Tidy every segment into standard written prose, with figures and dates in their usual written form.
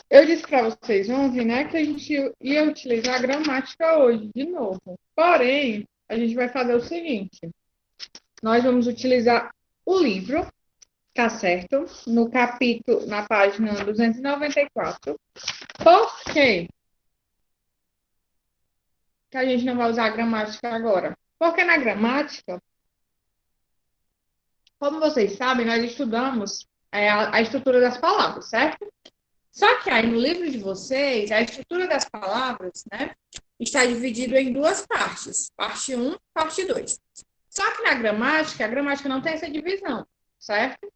Eu disse para vocês ontem, né, que a gente ia utilizar a gramática hoje, de novo. Porém, a gente vai fazer o seguinte: nós vamos utilizar o livro, tá certo? No capítulo, na página 294. Por quê que a gente não vai usar a gramática agora? Porque na gramática, como vocês sabem, nós estudamos a estrutura das palavras, certo? Só que aí no livro de vocês, a estrutura das palavras, né, está dividido em duas partes, parte um, parte 2. Só que na gramática, a gramática não tem essa divisão, certo?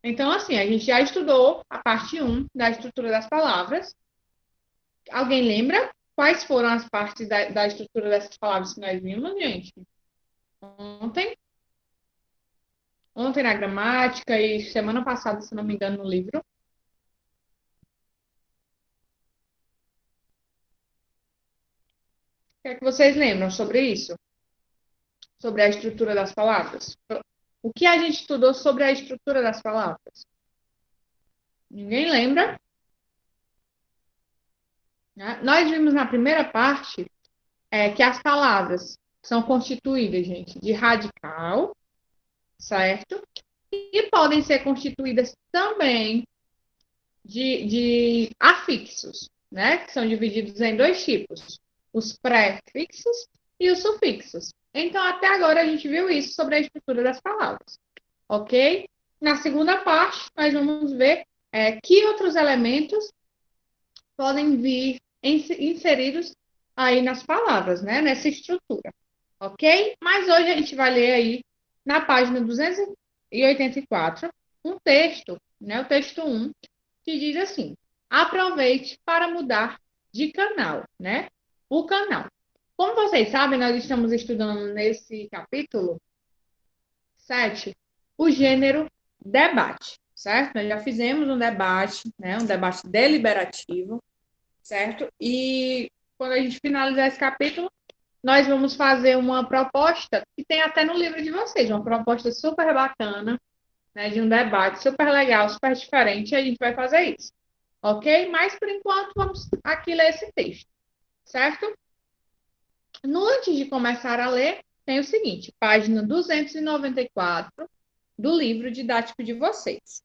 Então, assim, a gente já estudou a parte um da estrutura das palavras. Alguém lembra quais foram as partes da estrutura dessas palavras que nós vimos, gente? Ontem? Ontem na gramática e semana passada, se não me engano, no livro. O que é que vocês lembram sobre isso? Sobre a estrutura das palavras? O que a gente estudou sobre a estrutura das palavras? Ninguém lembra? Né? Nós vimos na primeira parte que as palavras são constituídas, gente, de radical, certo? E podem ser constituídas também de afixos, né? Que são divididos em dois tipos: os prefixos e os sufixos. Então, até agora a gente viu isso sobre a estrutura das palavras, ok? Na segunda parte, nós vamos ver que outros elementos podem vir inseridos aí nas palavras, né? Nessa estrutura, ok? Mas hoje a gente vai ler aí na página 284 um texto, né? O texto 1, que diz assim: aproveite para mudar de canal, né? O canal. Como vocês sabem, nós estamos estudando nesse capítulo 7 o gênero debate, certo? Nós já fizemos um debate, né? Um debate deliberativo, certo? E quando a gente finalizar esse capítulo, nós vamos fazer uma proposta que tem até no livro de vocês, uma proposta super bacana, né? De um debate super legal, super diferente, e a gente vai fazer isso, ok? Mas por enquanto vamos aqui ler esse texto, certo? Antes de começar a ler, tem o seguinte, página 294 do livro didático de vocês.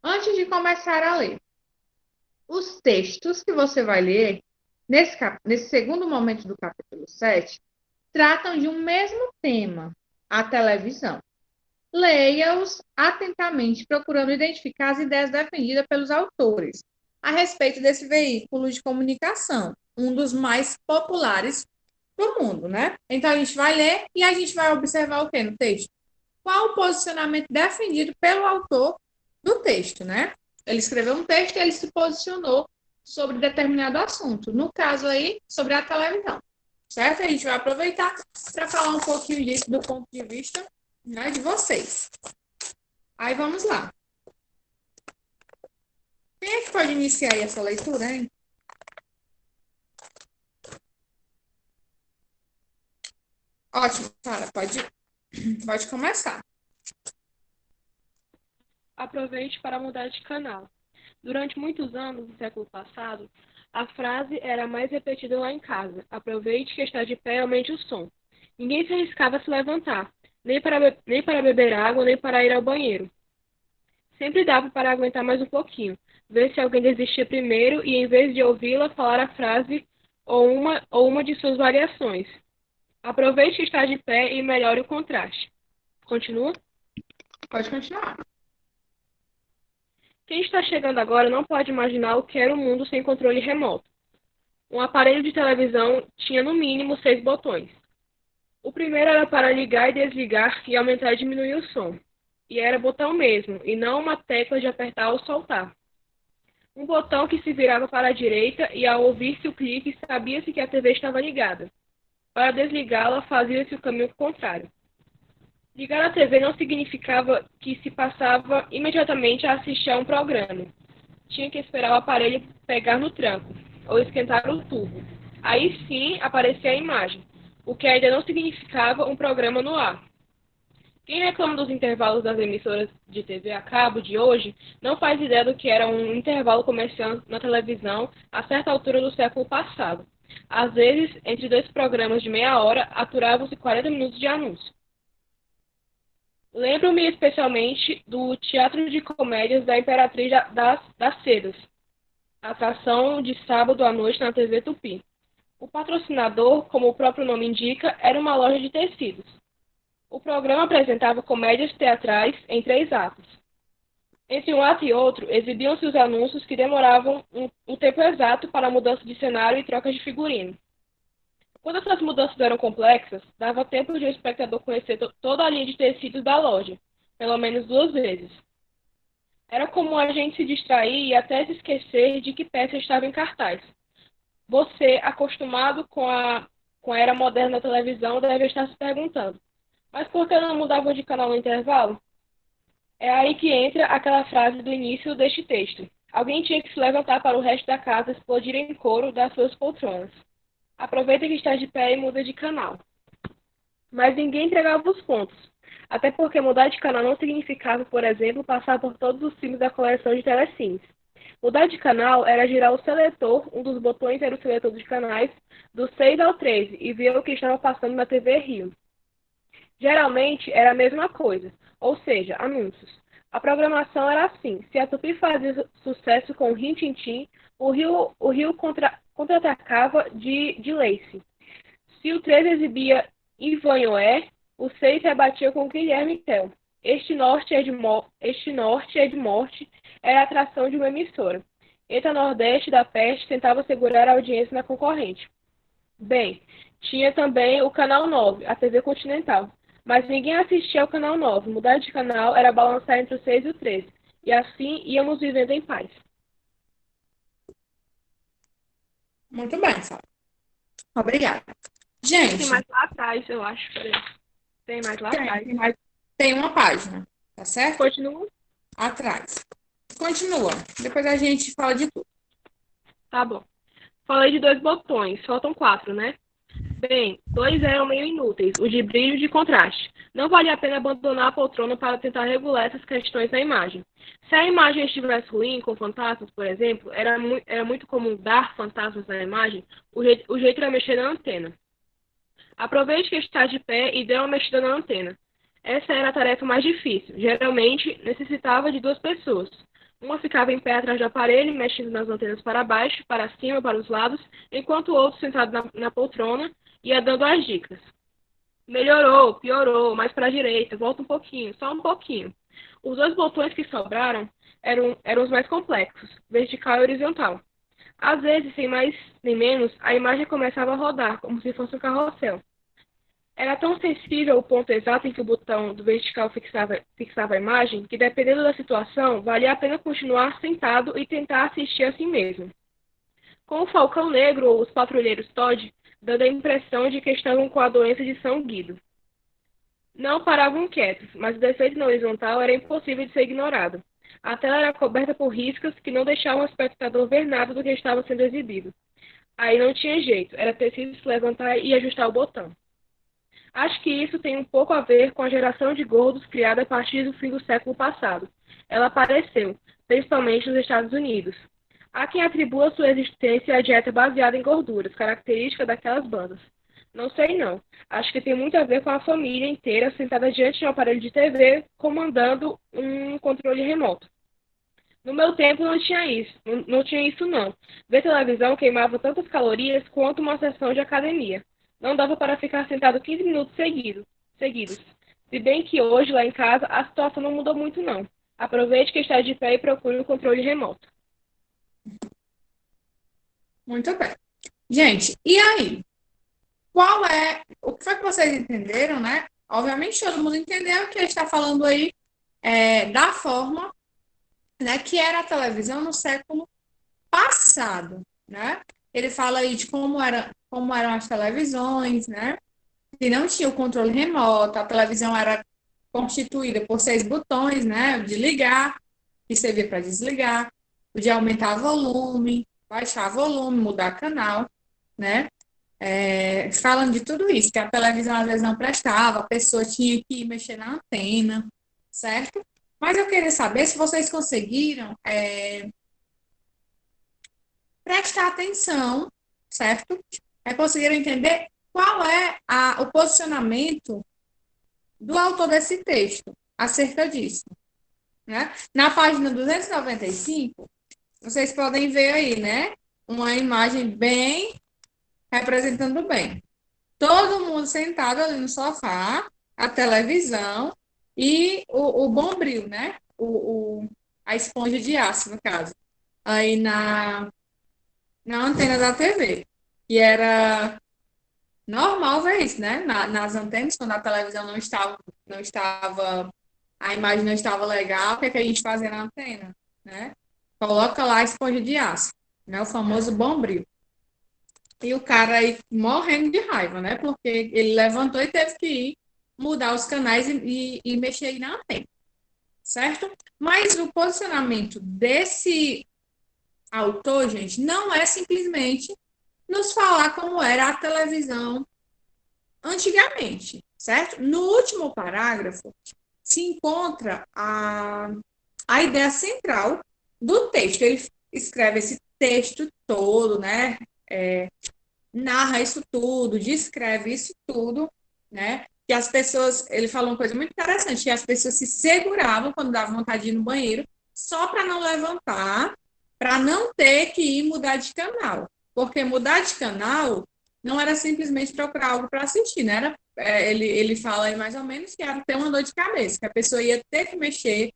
Antes de começar a ler, os textos que você vai ler nesse segundo momento do capítulo 7 tratam de um mesmo tema, a televisão. Leia-os atentamente, procurando identificar as ideias defendidas pelos autores a respeito desse veículo de comunicação, um dos mais populares do mundo, né? Então a gente vai ler e a gente vai observar o que no texto? Qual o posicionamento defendido pelo autor do texto, né? Ele escreveu um texto e ele se posicionou sobre determinado assunto. No caso aí, sobre a televisão, certo? A gente vai aproveitar para falar um pouquinho disso do ponto de vista, né, de vocês. Aí vamos lá. Quem é que pode iniciar aí essa leitura, hein? Ótimo, Sara, pode começar. Aproveite para mudar de canal. Durante muitos anos do século passado, a frase era a mais repetida lá em casa. Aproveite que está de pé e aumente o som. Ninguém se arriscava a se levantar, nem para beber água, nem para ir ao banheiro. Sempre dava para aguentar mais um pouquinho, ver se alguém desistia primeiro e, em vez de ouvi-la, falar a frase ou uma de suas variações. Aproveite que está de pé e melhore o contraste. Continua? Pode continuar. Quem está chegando agora não pode imaginar o que era um mundo sem controle remoto. Um aparelho de televisão tinha no mínimo 6 botões. O primeiro era para ligar e desligar e aumentar e diminuir o som. E era botão mesmo, e não uma tecla de apertar ou soltar. Um botão que se virava para a direita e, ao ouvir-se o clique, sabia-se que a TV estava ligada. Para desligá-la, fazia-se o caminho contrário. Ligar a TV não significava que se passava imediatamente a assistir a um programa. Tinha que esperar o aparelho pegar no tranco, ou esquentar o tubo. Aí sim aparecia a imagem, o que ainda não significava um programa no ar. Quem reclama dos intervalos das emissoras de TV a cabo de hoje não faz ideia do que era um intervalo comercial na televisão a certa altura do século passado. Às vezes, entre dois programas de meia hora, aturavam-se 40 minutos de anúncio. Lembro-me especialmente do Teatro de Comédias da Imperatriz das Cedas, atração de sábado à noite na TV Tupi. O patrocinador, como o próprio nome indica, era uma loja de tecidos. O programa apresentava comédias teatrais em 3 atos. Entre um ato e outro, exibiam-se os anúncios que demoravam um tempo exato para a mudança de cenário e trocas de figurino. Quando essas mudanças eram complexas, dava tempo de o espectador conhecer toda a linha de tecidos da loja, pelo menos 2 vezes. Era comum a gente se distrair e até se esquecer de que peça estava em cartaz. Você, acostumado com a era moderna da televisão, deve estar se perguntando: mas por que não mudava de canal no intervalo? É aí que entra aquela frase do início deste texto. Alguém tinha que se levantar para o resto da casa explodir em coro das suas poltronas. Aproveita que está de pé e muda de canal. Mas ninguém entregava os pontos. Até porque mudar de canal não significava, por exemplo, passar por todos os filmes da coleção de telecines. Mudar de canal era girar o seletor, um dos botões era o seletor de canais, do 6 ao 13, e ver o que estava passando na TV Rio. Geralmente era a mesma coisa, ou seja, anúncios. A programação era assim: se a Tupi fazia sucesso com o Rin Tin Tin, o Rio contra-atacava de Lacey. Se o 13 exibia Ivanhoé, o 6 rebatia com Guilherme Tell. Este norte é de morte era a atração de uma emissora. Eta Nordeste da Peste tentava segurar a audiência na concorrente. Bem, tinha também o Canal 9, a TV Continental. Mas ninguém assistia ao Canal 9. Mudar de canal era balançar entre o 6 e o 13. E assim íamos vivendo em paz. Muito bem, Sara. Obrigada. Gente, Tem mais lá atrás, eu acho. Peraí. Tem mais lá atrás. Tem uma página, tá certo? Continua? Atrás. Continua. Depois a gente fala de tudo. Tá bom. Falei de 2 botões. Faltam 4, né? Bem, 2 eram meio inúteis, o de brilho e de contraste. Não valia a pena abandonar a poltrona para tentar regular essas questões na imagem. Se a imagem estivesse ruim, com fantasmas, por exemplo, era muito comum dar fantasmas na imagem, o jeito era mexer na antena. Aproveite que está de pé e dê uma mexida na antena. Essa era a tarefa mais difícil. Geralmente, necessitava de 2 pessoas. Uma ficava em pé atrás do aparelho, mexendo nas antenas para baixo, para cima, para os lados, enquanto o outro, sentado na poltrona, ia dando as dicas. Melhorou, piorou, mais para a direita, volta um pouquinho, só um pouquinho. Os 2 botões que sobraram eram os mais complexos, vertical e horizontal. Às vezes, sem mais nem menos, a imagem começava a rodar, como se fosse um carrossel. Era tão sensível o ponto exato em que o botão do vertical fixava a imagem, que dependendo da situação, valia a pena continuar sentado e tentar assistir a si mesmo. Com o Falcão Negro ou os Patrulheiros Todd, dando a impressão de que estavam com a doença de São Guido. Não paravam quietos, mas o defeito na horizontal era impossível de ser ignorado. A tela era coberta por riscas que não deixavam o espectador ver nada do que estava sendo exibido. Aí não tinha jeito, era preciso se levantar e ajustar o botão. Acho que isso tem um pouco a ver com a geração de gordos criada a partir do fim do século passado. Ela apareceu, principalmente nos Estados Unidos. Há quem atribua sua existência à dieta baseada em gorduras, característica daquelas bandas. Não sei não. Acho que tem muito a ver com a família inteira sentada diante de um aparelho de TV, comandando um controle remoto. No meu tempo não tinha isso. Não tinha isso não. Ver televisão queimava tantas calorias quanto uma sessão de academia. Não dava para ficar sentado 15 minutos seguidos. Se bem que hoje, lá em casa, a situação não mudou muito não. Aproveite que está de pé e procure o controle remoto. Muito bem. Gente, e aí? O que foi que vocês entenderam, né? Obviamente todo mundo entendeu que ele está falando aí da forma, né, que era a televisão no século passado, né? Ele fala aí de como eram as televisões, né? Que não tinha o controle remoto, a televisão era constituída por 6 botões, né? De ligar, que servia para desligar, o de aumentar volume, baixar volume, mudar canal, né? falando de tudo isso, que a televisão às vezes não prestava, a pessoa tinha que mexer na antena, certo? Mas eu queria saber se vocês conseguiram prestar atenção, certo? Conseguiram entender qual é o posicionamento do autor desse texto acerca disso, né? Na página 295, vocês podem ver aí, né? Uma imagem bem representando bem. Todo mundo sentado ali no sofá, a televisão e o bombril, né? A esponja de aço, no caso, aí na antena da TV. E era normal ver isso, né? Nas antenas, quando a televisão não estava, a imagem não estava legal, o que é que a gente fazia na antena, né? Coloca lá a esponja de aço, né? O famoso bombril. E o cara aí morrendo de raiva, né? Porque ele levantou e teve que ir mudar os canais e mexer aí na antena, certo? Mas o posicionamento desse autor, gente, não é simplesmente nos falar como era a televisão antigamente, certo? No último parágrafo se encontra a ideia central do texto. Ele escreve esse texto todo, né? Narra isso tudo, descreve isso tudo, né? Que as pessoas, ele falou uma coisa muito interessante, que as pessoas se seguravam quando dava vontade de ir no banheiro, só para não levantar, para não ter que ir mudar de canal. Porque mudar de canal não era simplesmente procurar algo para assistir, né? Ele fala aí mais ou menos que era ter uma dor de cabeça, que a pessoa ia ter que mexer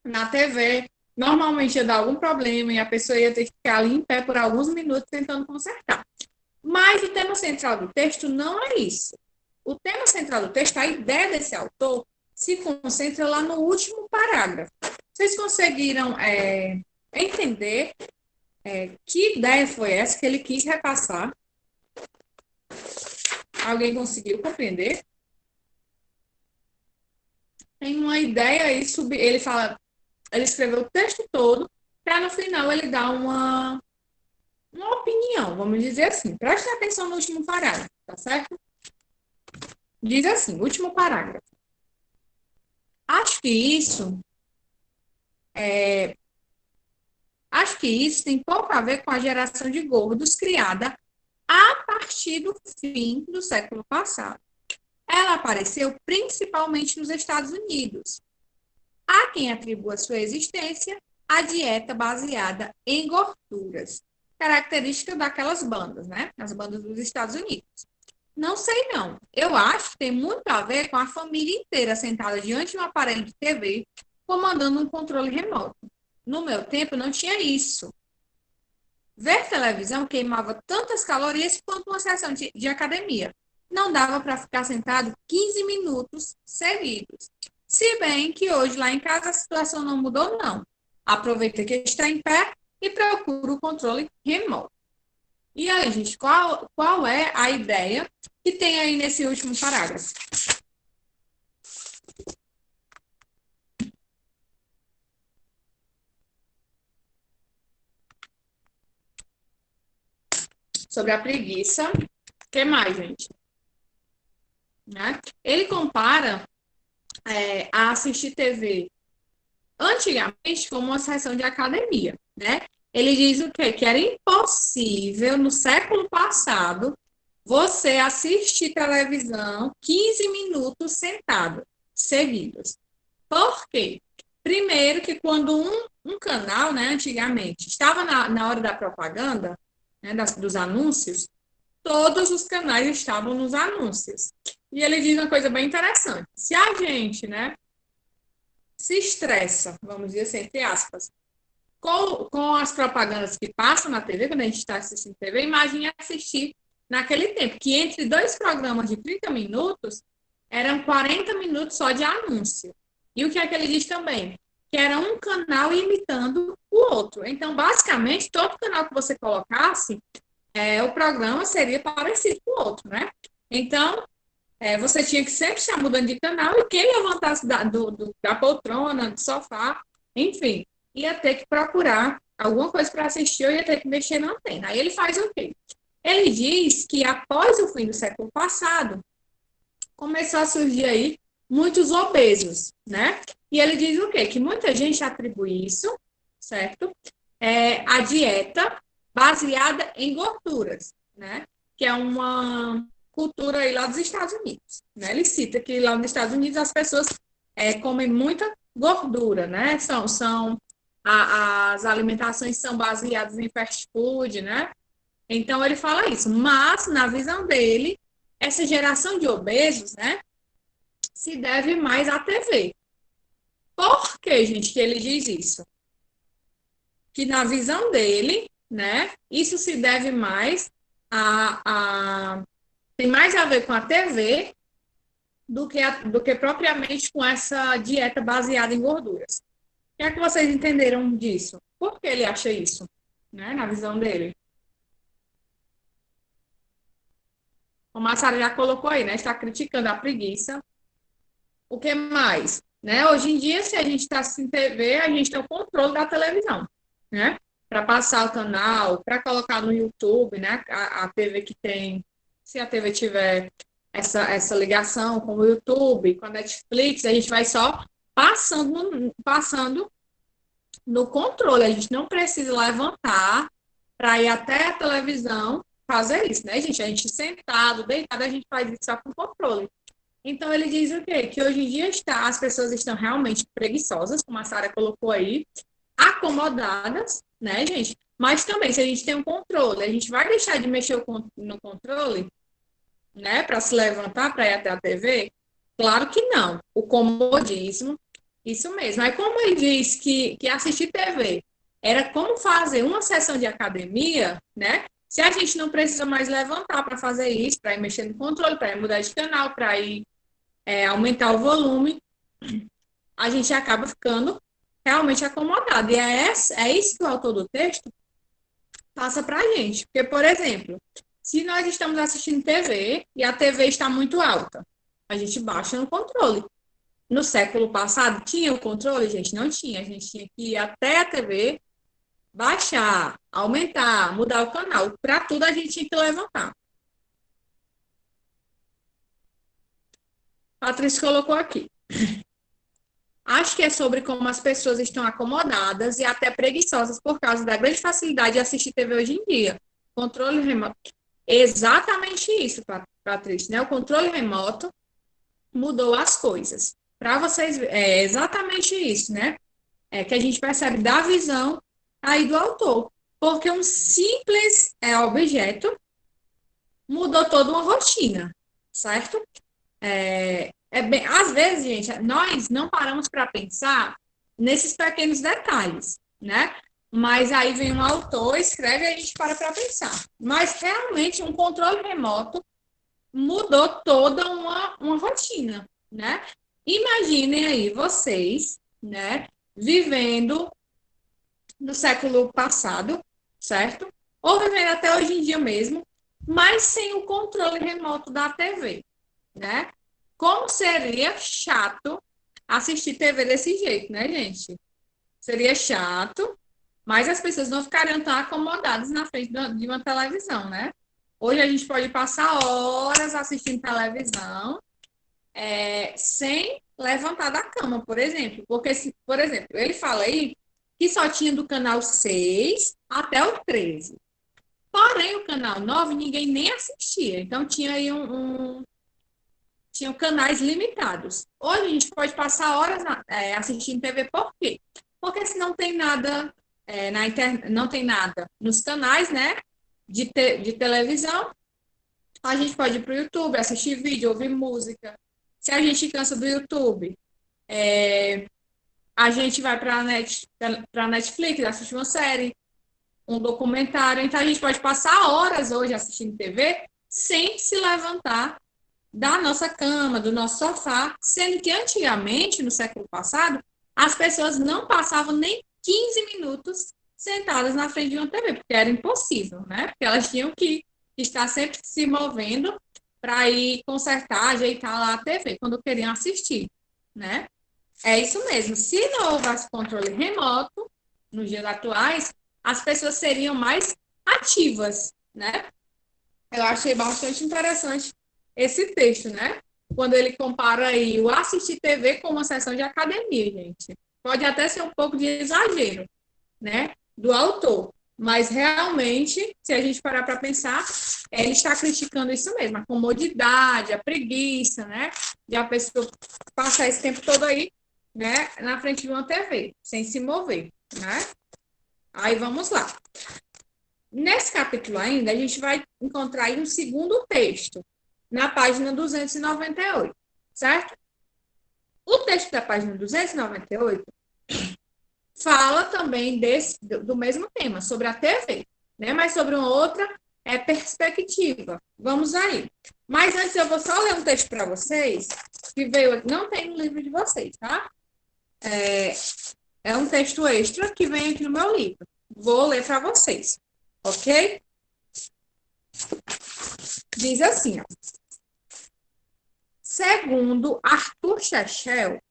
na TV, normalmente ia dar algum problema e a pessoa ia ter que ficar ali em pé por alguns minutos tentando consertar. Mas o tema central do texto não é isso. O tema central do texto, a ideia desse autor, se concentra lá no último parágrafo. Vocês conseguiram entender que ideia foi essa que ele quis repassar? Alguém conseguiu compreender? Tem uma ideia aí, ele fala, ele escreveu o texto todo, para no final ele dar uma opinião, vamos dizer assim. Preste atenção no último parágrafo, tá certo? Diz assim, último parágrafo. Acho que isso Acho que isso tem pouco a ver com a geração de gordos criada a partir do fim do século passado. Ela apareceu principalmente nos Estados Unidos. Há quem atribua sua existência à dieta baseada em gorduras, característica daquelas bandas, né? As bandas dos Estados Unidos. Não sei não. Eu acho que tem muito a ver com a família inteira sentada diante de um aparelho de TV, comandando um controle remoto. No meu tempo não tinha isso. Ver televisão queimava tantas calorias quanto uma sessão de academia. Não dava para ficar sentado 15 minutos seguidos. Se bem que hoje lá em casa a situação não mudou, não. Aproveita que está em pé e procura o controle remoto. E aí, gente, qual é a ideia que tem aí nesse último parágrafo? Sobre a preguiça. O que mais, gente? Né? Ele compara a assistir TV antigamente como uma sessão de academia, né? Ele diz o quê? Que era impossível no século passado você assistir televisão 15 minutos sentado, seguidos. Por quê? Primeiro que quando um canal, né, antigamente, estava na hora da propaganda, né, dos anúncios, todos os canais estavam nos anúncios. E ele diz uma coisa bem interessante. Se a gente, né, se estressa, vamos dizer assim, entre aspas, com as propagandas que passam na TV, quando a gente está assistindo TV, imagine assistir naquele tempo, que entre dois programas de 30 minutos, eram 40 minutos só de anúncio. E o que é que ele diz também? Que era um canal imitando o outro. Então, basicamente, todo canal que você colocasse, o programa seria parecido com o outro, né? Então, você tinha que sempre estar mudando de canal e quem levantasse da poltrona, do sofá, enfim, ia ter que procurar alguma coisa para assistir ou ia ter que mexer na antena. Aí ele faz o quê? Ele diz que após o fim do século passado, começou a surgir aí muitos obesos, né? E ele diz o quê? Que muita gente atribui isso, certo? A dieta baseada em gorduras, né? Que é uma cultura aí lá dos Estados Unidos, né? Ele cita que lá nos Estados Unidos as pessoas comem muita gordura, né? As alimentações são baseadas em fast food, né? Então ele fala isso, mas na visão dele, essa geração de obesos, né, se deve mais à TV. Por que, gente, que ele diz isso? Que na visão dele, né, isso se deve mais tem mais a ver com a TV do que propriamente com essa dieta baseada em gorduras. O que é que vocês entenderam disso? Por que ele acha isso, né, na visão dele? Como a Sara já colocou aí, né, está criticando a preguiça. O que mais? Né? Hoje em dia, se a gente está assistindo TV, a gente tem o controle da televisão, né? Para passar o canal, para colocar no YouTube, né? A TV que tem, se a TV tiver essa ligação com o YouTube, com a Netflix, a gente vai só passando no controle. A gente não precisa levantar para ir até a televisão fazer isso, né, gente? A gente sentado, deitado, a gente faz isso só com controle. Então, ele diz o quê? Que hoje em dia as pessoas estão realmente preguiçosas, como a Sara colocou aí, acomodadas, né, gente? Mas também, se a gente tem um controle, a gente vai deixar de mexer no controle, né, para se levantar, para ir até a TV? Claro que não. O comodismo, isso mesmo. Aí, como ele diz que assistir TV era como fazer uma sessão de academia, né? Se a gente não precisa mais levantar para fazer isso, para ir mexer no controle, para ir mudar de canal, para ir aumentar o volume, a gente acaba ficando realmente acomodado. E é isso que o autor do texto passa para a gente. Porque, por exemplo, se nós estamos assistindo TV e a TV está muito alta, a gente baixa no controle. No século passado, tinha o controle? Gente, não tinha. A gente tinha que ir até a TV, baixar, aumentar, mudar o canal. Para tudo a gente tinha que levantar. Patrícia colocou aqui. Acho que é sobre como as pessoas estão acomodadas e até preguiçosas por causa da grande facilidade de assistir TV hoje em dia. Controle remoto. Exatamente isso, Patrícia, né? O controle remoto mudou as coisas. Para vocês, é exatamente isso, né? Que a gente percebe da visão aí do autor. Porque um simples objeto mudou toda uma rotina, certo? Às vezes, gente, nós não paramos para pensar nesses pequenos detalhes, né? Mas aí vem um autor, escreve e a gente para pensar. Mas realmente um controle remoto mudou toda uma rotina, né? Imaginem aí vocês, né, vivendo no século passado, certo? Ou vivendo até hoje em dia mesmo, mas sem o controle remoto da TV, né? Como seria chato assistir TV desse jeito, né, gente? Seria chato, mas as pessoas não ficariam tão acomodadas na frente de uma televisão, né? Hoje a gente pode passar horas assistindo televisão sem levantar da cama, por exemplo. Porque, por exemplo, ele fala aí que só tinha do canal 6 até o 13. Porém, o canal 9 ninguém nem assistia. Então, tinha aí tinham canais limitados. Hoje a gente pode passar horas assistindo TV, por quê? Porque se não tem nada na internet, não tem nada nos canais, né, de televisão, a gente pode ir para o YouTube, assistir vídeo, ouvir música. Se a gente cansa do YouTube, a gente vai para a Netflix, assistir uma série, um documentário. Então, a gente pode passar horas hoje assistindo TV sem se levantar da nossa cama, do nosso sofá, sendo que antigamente, no século passado, as pessoas não passavam nem 15 minutos sentadas na frente de uma TV, porque era impossível, né? Porque elas tinham que estar sempre se movendo para ir consertar, ajeitar lá a TV, quando queriam assistir, né? É isso mesmo. Se não houvesse controle remoto, nos dias atuais, as pessoas seriam mais ativas, né? Eu achei bastante interessante esse texto, né? Quando ele compara aí o assistir TV com uma sessão de academia, gente. Pode até ser um pouco de exagero, né? Do autor. Mas realmente, se a gente parar para pensar, ele está criticando isso mesmo, a comodidade, a preguiça, né? De a pessoa passar esse tempo todo aí, né? Na frente de uma TV, sem se mover, né? Aí vamos lá. Nesse capítulo ainda, a gente vai encontrar aí um segundo texto, na página 298, certo? O texto da página 298 fala também do mesmo tema, sobre a TV, né? Mas sobre uma outra perspectiva. Vamos aí. Mas antes eu vou só ler um texto para vocês, que veio, não tem no livro de vocês, tá? É um texto extra que vem aqui no meu livro. Vou ler para vocês, ok? Diz assim, ó. Segundo Arthur Chechel,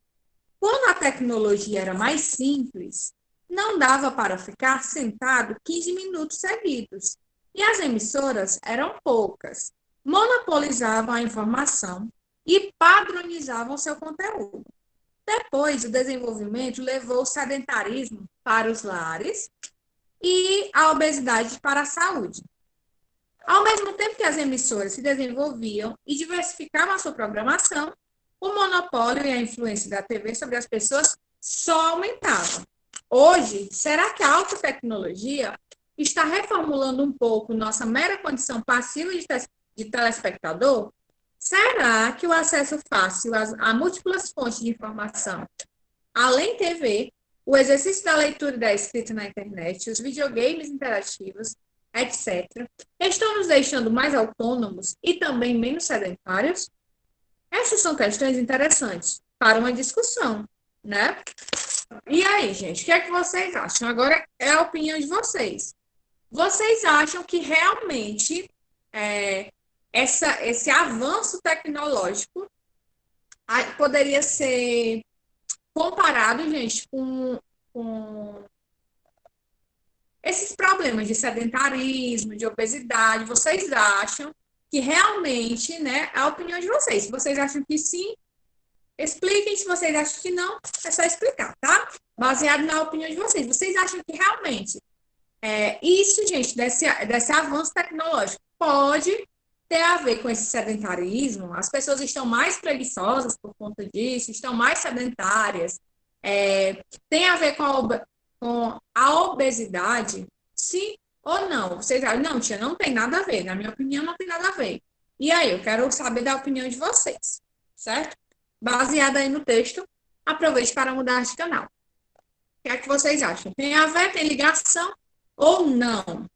quando a tecnologia era mais simples, não dava para ficar sentado 15 minutos seguidos, e as emissoras eram poucas, monopolizavam a informação e padronizavam seu conteúdo. Depois, o desenvolvimento levou o sedentarismo para os lares e a obesidade para a saúde. Ao mesmo tempo que as emissoras se desenvolviam e diversificavam a sua programação, o monopólio e a influência da TV sobre as pessoas só aumentavam. Hoje, será que a alta tecnologia está reformulando um pouco nossa mera condição passiva de telespectador? Será que o acesso fácil a múltiplas fontes de informação, além TV, o exercício da leitura e da escrita na internet, os videogames interativos, etc., estão nos deixando mais autônomos e também menos sedentários? Essas são questões interessantes para uma discussão, né? E aí, gente, o que é que vocês acham? Agora é a opinião de vocês. Vocês acham que realmente esse avanço tecnológico poderia ser comparado, gente, com esses problemas de sedentarismo, de obesidade? Vocês acham que realmente, né, a opinião de vocês? Se vocês acham que sim, expliquem. Se vocês acham que não, é só explicar, tá? Baseado na opinião de vocês. Vocês acham que realmente isso, gente, desse avanço tecnológico pode ter a ver com esse sedentarismo? As pessoas estão mais preguiçosas por conta disso, estão mais sedentárias, tem a ver com a obesidade? Sim ou não? Vocês acham, não, tia, não tem nada a ver. Na minha opinião, não tem nada a ver. E aí, eu quero saber da opinião de vocês, certo? Baseada aí no texto, aproveite para mudar de canal. O que é que vocês acham? Tem a ver, tem ligação ou não?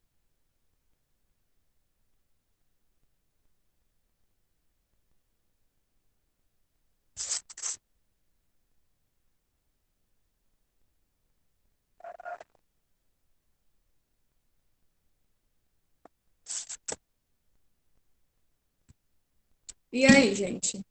E aí, gente?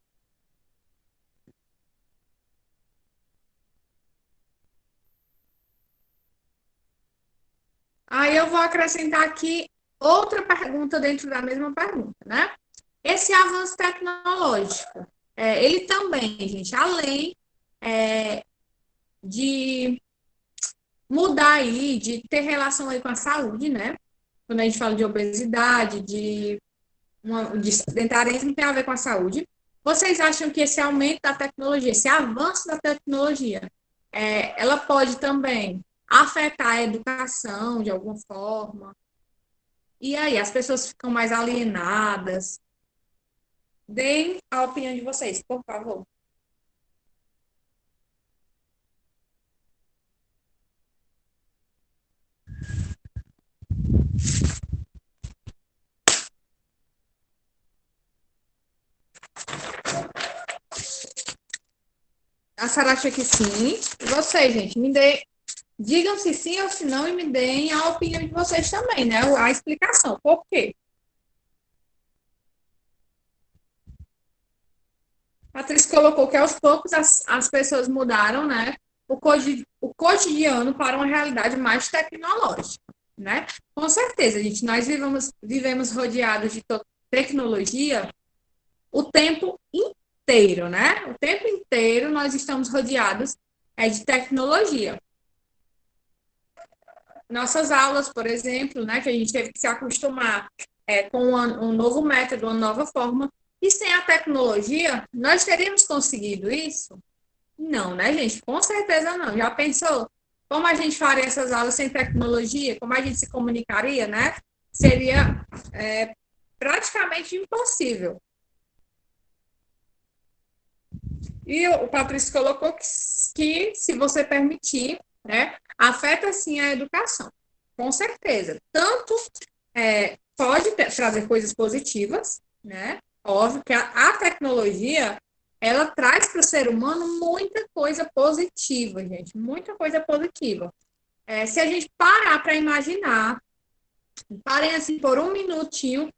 Aí eu vou acrescentar aqui outra pergunta dentro da mesma pergunta, né? Esse avanço tecnológico, ele também, gente, além de mudar aí, de ter relação aí com a saúde, né? Quando a gente fala de obesidade, de sedentarismo, tem a ver com a saúde. Vocês acham que esse aumento da tecnologia, esse avanço da tecnologia, ela pode também afetar a educação de alguma forma? E aí, as pessoas ficam mais alienadas? Deem a opinião de vocês, por favor. A Sara acha que sim. E vocês, gente, digam se sim ou se não e me deem a opinião de vocês também, né? A explicação. Por quê? A Patrícia colocou que aos poucos as pessoas mudaram, né? O cotidiano para uma realidade mais tecnológica. né? Com certeza, gente, nós vivemos rodeados de tecnologia o tempo inteiro, né? O tempo inteiro nós estamos rodeados de tecnologia. Nossas aulas, por exemplo, né, que a gente teve que se acostumar com um novo método, uma nova forma, e sem a tecnologia, nós teríamos conseguido isso? Não, né, gente? Com certeza não. Já pensou como a gente faria essas aulas sem tecnologia? Como a gente se comunicaria, né? Seria praticamente impossível. E o Patrício colocou que se você permitir, né, afeta sim a educação. Com certeza. Tanto pode trazer coisas positivas, né? Óbvio que a tecnologia ela traz para o ser humano muita coisa positiva, gente, muita coisa positiva. Se a gente parar para imaginar, parem assim por um minutinho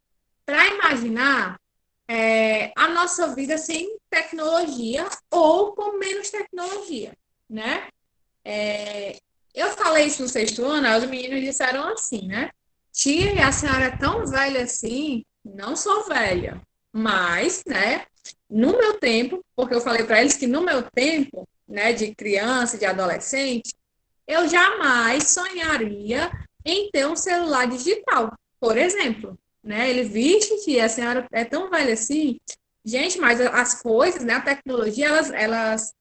para imaginar a nossa vida sem tecnologia ou com menos tecnologia, né? Eu falei isso no sexto ano, aí os meninos disseram assim, né? Tia, a senhora é tão velha assim? Não sou velha, mas, né? No meu tempo, porque eu falei para eles que no meu tempo, né, de criança, de adolescente, eu jamais sonharia em ter um celular digital, por exemplo, né? Ele vixe, tia, a senhora é tão velha assim. Gente, mas as coisas, né, a tecnologia, elas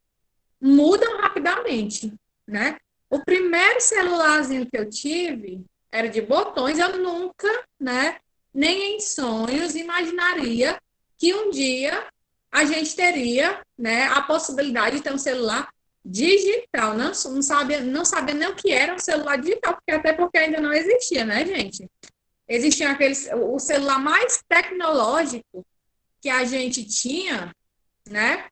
mudam rapidamente, né? O primeiro celularzinho que eu tive era de botões, eu nunca, né, nem em sonhos imaginaria que um dia a gente teria, né, a possibilidade de ter um celular digital. Não sabia nem o que era um celular digital, até porque ainda não existia, né, gente? Existia o celular mais tecnológico que a gente tinha, né?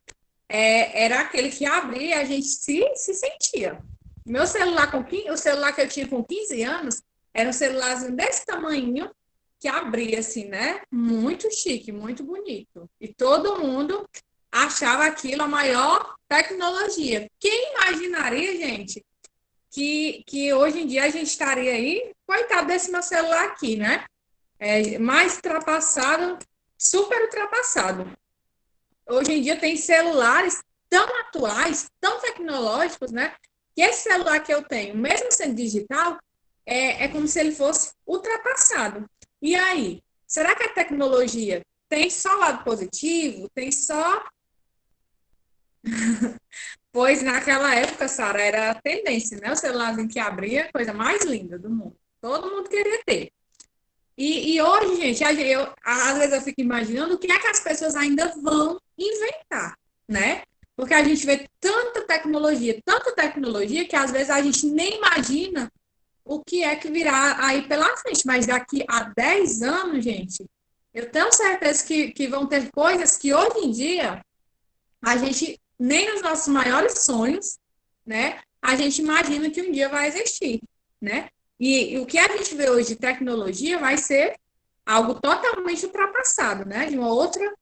Era aquele que abria e a gente se sentia. O celular que eu tinha com 15 anos era um celularzinho desse tamanho que abria assim, né? Muito chique, muito bonito. E todo mundo achava aquilo a maior tecnologia. Quem imaginaria, gente, que hoje em dia a gente estaria aí, coitado desse meu celular aqui, né? Mais ultrapassado, super ultrapassado. Hoje em dia tem celulares tão atuais, tão tecnológicos, né? Que esse celular que eu tenho, mesmo sendo digital, é como se ele fosse ultrapassado. E aí, será que a tecnologia tem só lado positivo? Tem só. Pois naquela época, Sara, era a tendência, né? O celularzinho que abria, coisa mais linda do mundo. Todo mundo queria ter. E hoje, gente, às vezes eu fico imaginando o que é que as pessoas ainda vão inventar, né? Porque a gente vê tanta tecnologia, que às vezes a gente nem imagina o que é que virá aí pela frente. Mas daqui a 10 anos, gente, eu tenho certeza que vão ter coisas que hoje em dia a gente, nem nos nossos maiores sonhos, né? A gente imagina que um dia vai existir, né? E o que a gente vê hoje de tecnologia vai ser algo totalmente ultrapassado, né? De uma outra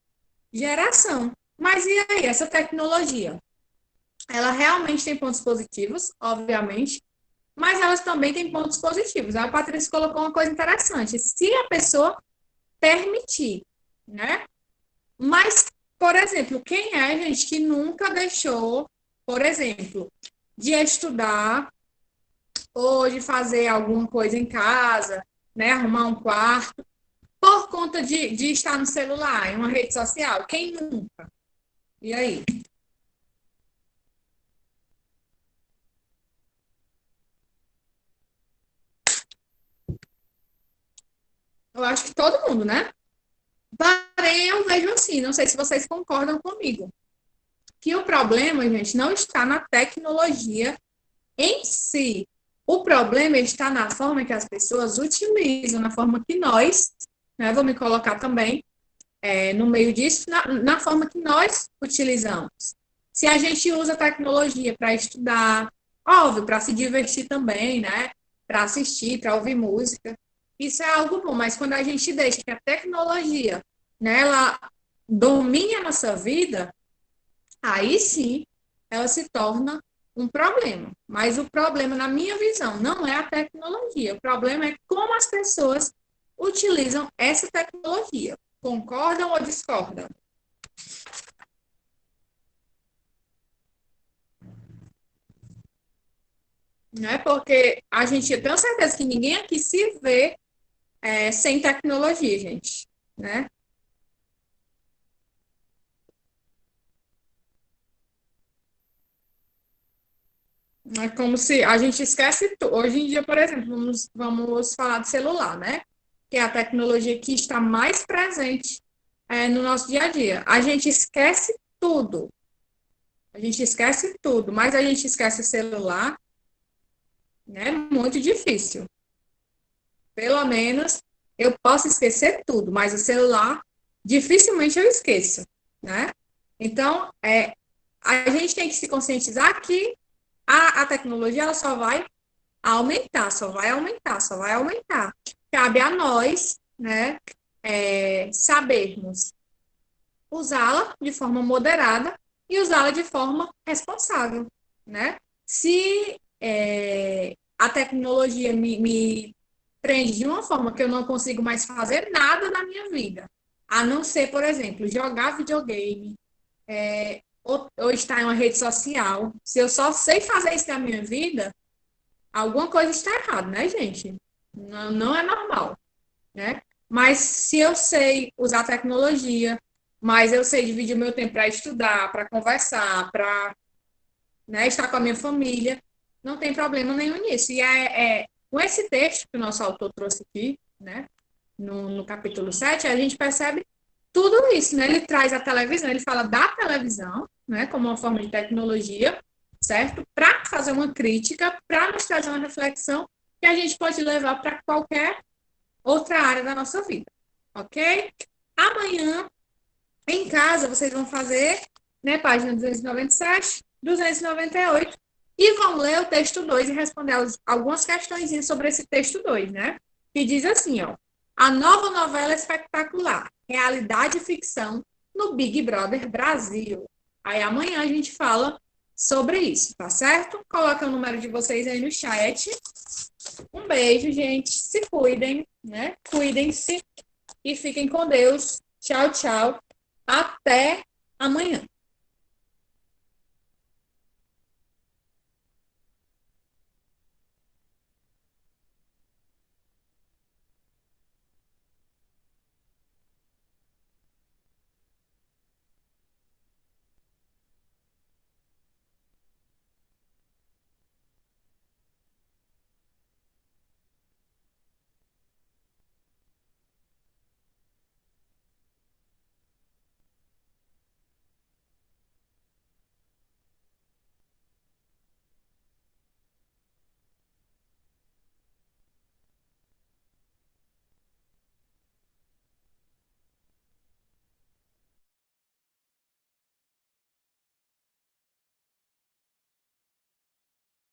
geração. Mas e aí, essa tecnologia? Ela realmente tem pontos positivos, obviamente, mas elas também têm pontos positivos. A Patrícia colocou uma coisa interessante. Se a pessoa permitir, né? Mas, por exemplo, quem é, gente, que nunca deixou, por exemplo, de estudar ou de fazer alguma coisa em casa, né? Arrumar um quarto, por conta de estar no celular, em uma rede social? Quem nunca? E aí? Eu acho que todo mundo, né? Porém, eu vejo assim, não sei se vocês concordam comigo, que o problema, gente, não está na tecnologia em si. O problema está na forma que as pessoas utilizam, na forma que nós, né, vou me colocar também no meio disso, na forma que nós utilizamos. Se a gente usa a tecnologia para estudar, óbvio, para se divertir também, né? Para assistir, para ouvir música, isso é algo bom, mas quando a gente deixa que a tecnologia, né, ela domine a nossa vida, aí sim ela se torna um problema. Mas o problema, na minha visão, não é a tecnologia. O problema é como as pessoas utilizam essa tecnologia. Concordam ou discordam? Né? Porque a gente tem certeza que ninguém aqui se vê sem tecnologia, gente. Né? É como se a gente esquece. Hoje em dia, por exemplo, vamos falar do celular, né? Que é a tecnologia que está mais presente no nosso dia a dia. A gente esquece tudo. A gente esquece tudo, mas a gente esquece o celular, né? Muito difícil. Pelo menos eu posso esquecer tudo, mas o celular dificilmente eu esqueço, né? Então, a gente tem que se conscientizar que a tecnologia ela só vai aumentar, só vai aumentar, só vai aumentar. Cabe a nós, né, sabermos usá-la de forma moderada e usá-la de forma responsável, né? Se a tecnologia me prende de uma forma que eu não consigo mais fazer nada na minha vida, a não ser, por exemplo, jogar videogame, ou estar em uma rede social. Se eu só sei fazer isso na minha vida, alguma coisa está errada, né, gente? Não, não é normal, né? Mas se eu sei usar tecnologia, mas eu sei dividir o meu tempo para estudar, para conversar, para, né, estar com a minha família, não tem problema nenhum nisso. E com esse texto que o nosso autor trouxe aqui, né, no capítulo 7 a gente percebe tudo isso, né? Ele traz a televisão, ele fala da televisão, né, como uma forma de tecnologia, certo? Para fazer uma crítica, para nos trazer uma reflexão que a gente pode levar para qualquer outra área da nossa vida, ok? Amanhã, em casa, vocês vão fazer, né, página 297, 298, e vão ler o texto 2 e responder algumas questões sobre esse texto 2, né? Que diz assim, ó, a nova novela espetacular, realidade e ficção no Big Brother Brasil. Aí amanhã a gente fala sobre isso, tá certo? Coloca o número de vocês aí no chat. Um beijo, gente. Se cuidem, né? Cuidem-se e fiquem com Deus. Tchau, tchau. Até amanhã.